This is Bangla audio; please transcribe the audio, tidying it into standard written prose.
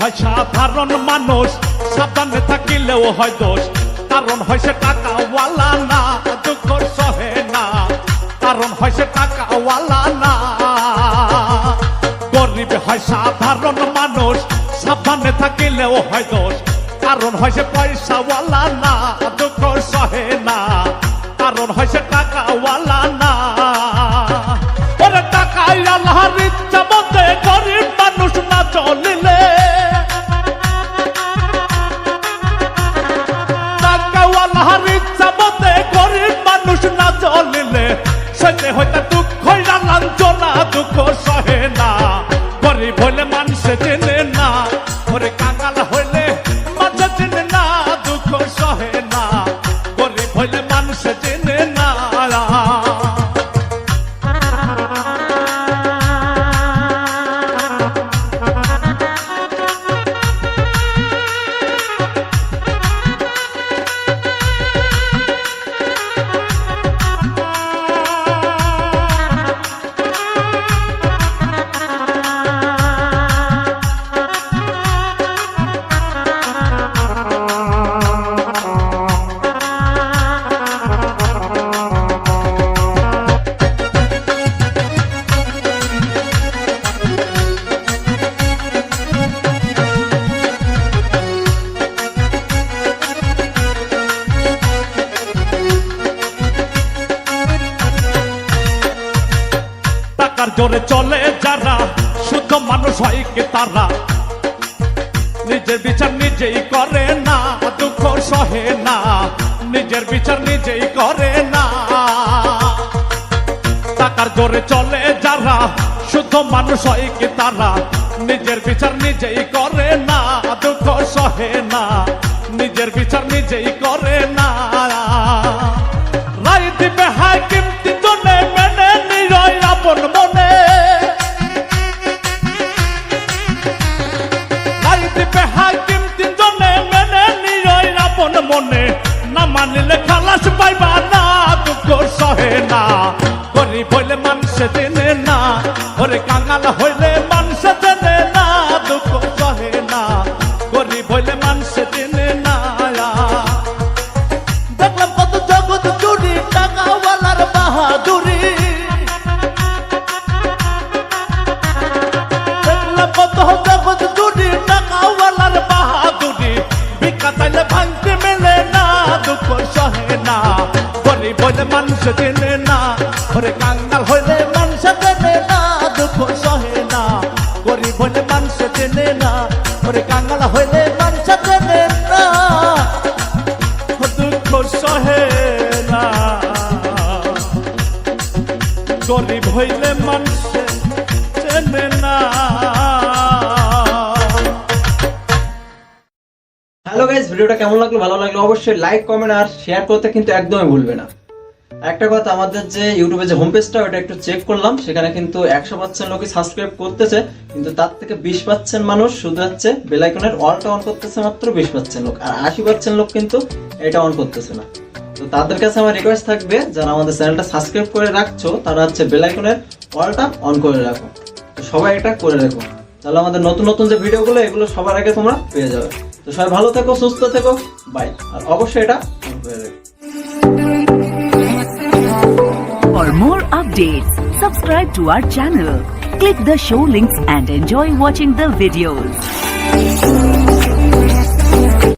হয় সাধারণ মানুষ, সাবধানে থাকিলেও হয় দোষ। কারণ হয় সে টাকাওয়ালা না, দুঃখ সহে না। কারণ হয় সে টাকাওয়ালা না। গরিব হয় সাধারণ মানুষ, সাবধানে থাকিলেও হয় দোষ। কারণ হয় সে পয়সাওয়ালা না, দুঃখ সহে না। কারণ হয় সে টাকাওয়ালা না। ওরে টাকাই আল্লাহর ইচ্ছা মতে গরিব মানুষ না চলিলে, টাকাওয়ালার ইচ্ছা মতে গরিব মানুষ না চলিলে, সইতে হইতে দুঃখ লাঞ্ছনা, দুঃখ সহে না। গরিব হইলে মানুষে চেনে না, ওরে কাঙাল হইলে মানুষে চেনে না, দুঃখ সহে না। গরিব হইলে মানুষে চেনে না। টাকার জোরে চলে যারা, শুদ্ধ মানুষ হয় কি তারা? নিজের বিচার নিজেই করে না, দুঃখ সহে না। নিজের বিচার নিজেই করে না। টাকার জোরে চলে যারা, শুদ্ধ মানুষ হয় কি তারা? নিজের বিচার নিজেই করে না, দুঃখ সহে না। নিজের বিচার নিজেই করে না। রায় দিবে হাকিম তিনজনে, মেনে নিরয় আপন মনে। রায় দিবে হাকিম তিনজনে, মেনে নিরয় আপন মনে। না মানিলে খালাস পাইবা না, দুঃখ সহে না। গরিব হইলে মানুষে চেনে না, ওরে কাঙাল হইলে মানুষে চেনে না, দুঃখ সহে না। গরিব হইলে মানুষে চেনে না। দেখলাম কত জগৎ চুরি, টাকাওয়ালার বাহাদুরি। দেখলাম কত জগৎ চুরি, টাকাওয়ালার বাহাদুরি। ভিক্ষা চাইলে ভাঙতে মেলে না, দুঃখ সহে না। গরিব হইলে মানুষে চেনে না, ওরে কাঙ্গাল হইলে মানুষে চেনে না, দুঃখ সহে না। গরিব হইলে মানুষে চেনে না, ওরে কাঙ্গাল হইলে মানুষে চেনে না, দুঃখ সহে না। গরিব হইলে মানুষে চেনে না। হ্যালো গাইস, ভিডিওটা কেমন লাগলো? ভালো লাগলো অবশ্যই লাইক, কমেন্ট আর শেয়ার করতে কিন্তু একদমই ভুলবে না। একটা কথা, আমাদের যে ইউটিউবে যে হোম পেজটা, ওটা একটু চেক করলাম, সেখানে কিন্তু 100% লোকই সাবস্ক্রাইব করতেছে, কিন্তু তার থেকে 20% মানুষ শুধু হচ্ছে বেল আইকনের অলটা অন করতেছে, মাত্র 20% লোক। আর 80% লোক কিন্তু এটা অন করতেছে না। তো তাদের কাছে আমার রিকোয়েস্ট থাকবে, যারা আমাদের চ্যানেলটা সাবস্ক্রাইব করে রাখছো, তারা হচ্ছে বেল আইকনের অলটা অন করে রাখো। তো সবাই এটা করে রাখো, তাহলে আমাদের নতুন নতুন যে ভিডিওগুলো, এগুলো সবার আগে তোমরা পেয়ে যাবে। তো সবাই ভালো থেকো, সুস্থ থেকো, বাই। আর অবশ্যই এটা অন করে রাখো। For more updates, subscribe to our channel, click the show links and enjoy watching the videos.